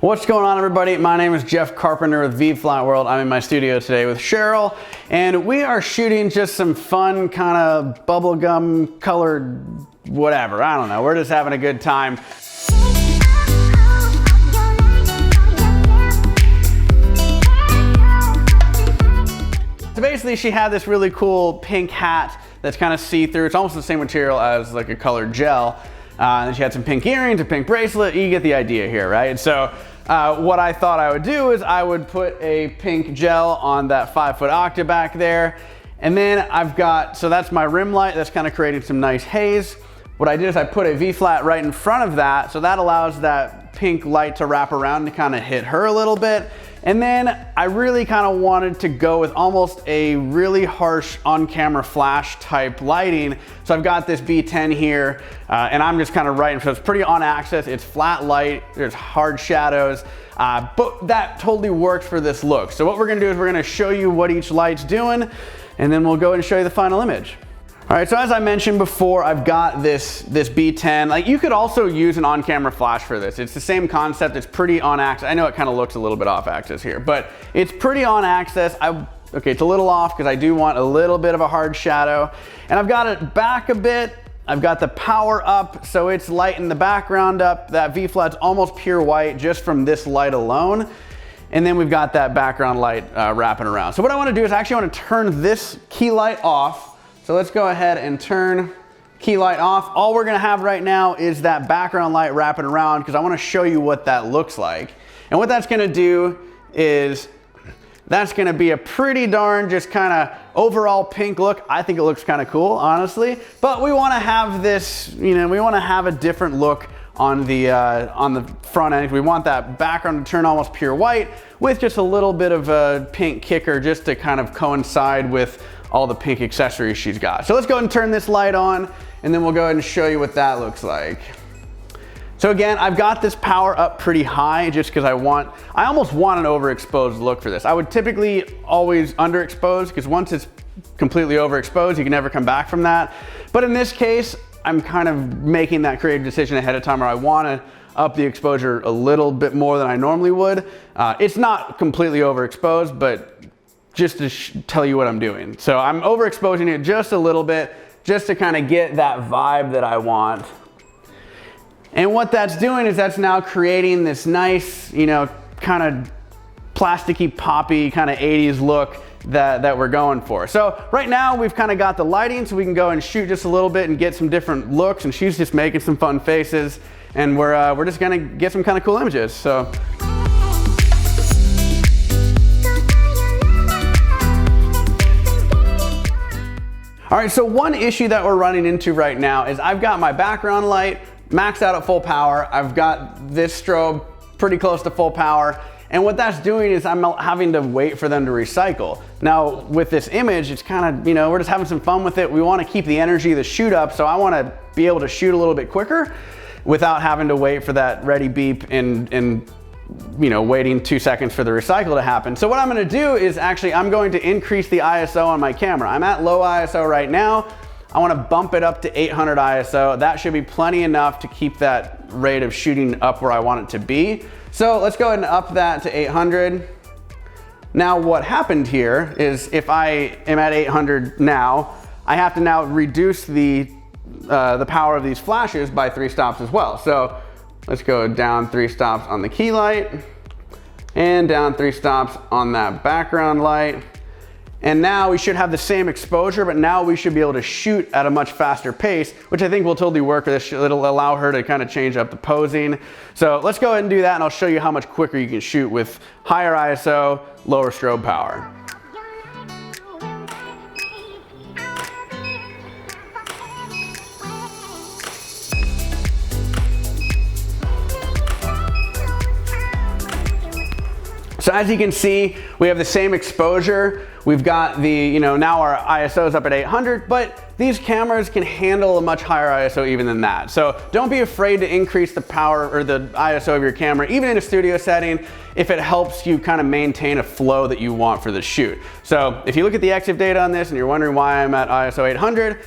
What's going on, everybody? My name is Jeff Carpenter with vflat World. I'm in my studio today with Cheryl, and we are shooting just some fun kind of bubblegum colored whatever. I don't know. We're just having a good time. So basically, she had this really cool pink hat that's kind of see-through. It's almost the same material as like a colored gel. And then she had some pink earrings, a pink bracelet. You get the idea here, right? So what I thought I would do is I would put a pink gel on that 5-foot octa back there. And then I've got, so that's my rim light that's kind of creating some nice haze. What I did is I put a V-flat right in front of that. So that allows that pink light to wrap around to kind of hit her a little bit. And then I really kind of wanted to go with almost a really harsh on-camera flash type lighting. So I've got this B10 here, and I'm just kind of right, so it's pretty on axis, it's flat light, there's hard shadows, but that totally works for this look. So what we're gonna do is we're gonna show you what each light's doing, and then we'll go and show you the final image. All right, so as I mentioned before, I've got this B10. Like, you could also use an on-camera flash for this. It's the same concept. It's pretty on axis. I know it kind of looks a little bit off axis here, but it's pretty on axis. Okay, it's a little off because I do want a little bit of a hard shadow. And I've got it back a bit. I've got the power up, so it's lighting the background up. That V-flat's almost pure white just from this light alone. And then we've got that background light wrapping around. So what I want to do is I actually want to turn this key light off. So let's go ahead and turn key light off. All we're gonna have right now is that background light wrapping around because I wanna show you what that looks like. And what that's gonna do is that's gonna be a pretty darn just kind of overall pink look. I think it looks kind of cool, honestly. But we wanna have this, we wanna have a different look on the front end. We want that background to turn almost pure white with just a little bit of a pink kicker just to kind of coincide with all the pink accessories she's got. So let's go ahead and turn this light on, and then we'll go ahead and show you what that looks like. So again, I've got this power up pretty high just because I almost want an overexposed look for this. I would typically always underexpose because once it's completely overexposed, you can never come back from that. But in this case, I'm kind of making that creative decision ahead of time where I want to up the exposure a little bit more than I normally would. It's not completely overexposed, but just to tell you what I'm doing. So I'm overexposing it just a little bit, just to kind of get that vibe that I want. And what that's doing is that's now creating this nice, kind of plasticky, poppy, kind of 80s look that we're going for. So right now we've kind of got the lighting so we can go and shoot just a little bit and get some different looks, and she's just making some fun faces, and we're just gonna get some kind of cool images. So. All right, so one issue that we're running into right now is I've got my background light maxed out at full power. I've got this strobe pretty close to full power. And what that's doing is I'm having to wait for them to recycle. Now with this image, it's kind of, we're just having some fun with it. We want to keep the energy of the shoot up. So I want to be able to shoot a little bit quicker without having to wait for that ready beep and waiting 2 seconds for the recycle to happen. So what I'm gonna do is I'm going to increase the ISO on my camera. I'm at low ISO right now. I wanna bump it up to 800 ISO. That should be plenty enough to keep that rate of shooting up where I want it to be. So let's go ahead and up that to 800. Now what happened here is if I am at 800 now, I have to now reduce the power of these flashes by 3 stops as well. So let's go down 3 stops on the key light and down 3 stops on that background light. And now we should have the same exposure, but now we should be able to shoot at a much faster pace, which I think will totally work for this. It'll allow her to kind of change up the posing. So let's go ahead and do that, and I'll show you how much quicker you can shoot with higher ISO, lower strobe power. So as you can see, we have the same exposure. We've got the, now our ISO is up at 800, but these cameras can handle a much higher ISO even than that. So don't be afraid to increase the power or the ISO of your camera, even in a studio setting, if it helps you kind of maintain a flow that you want for the shoot. So if you look at the EXIF data on this and you're wondering why I'm at ISO 800,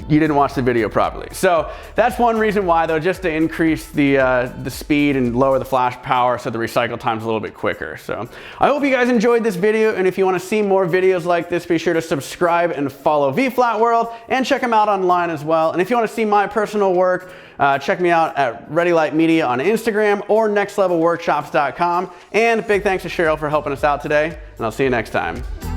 you didn't watch the video properly. So that's one reason why though, just to increase the speed and lower the flash power so the recycle time's a little bit quicker. So I hope you guys enjoyed this video, and if you want to see more videos like this, be sure to subscribe and follow vFlat World and check them out online as well. And if you want to see my personal work, check me out at Ready Light Media on Instagram or nextlevelworkshops.com. And big thanks to Cheryl for helping us out today, and I'll see you next time.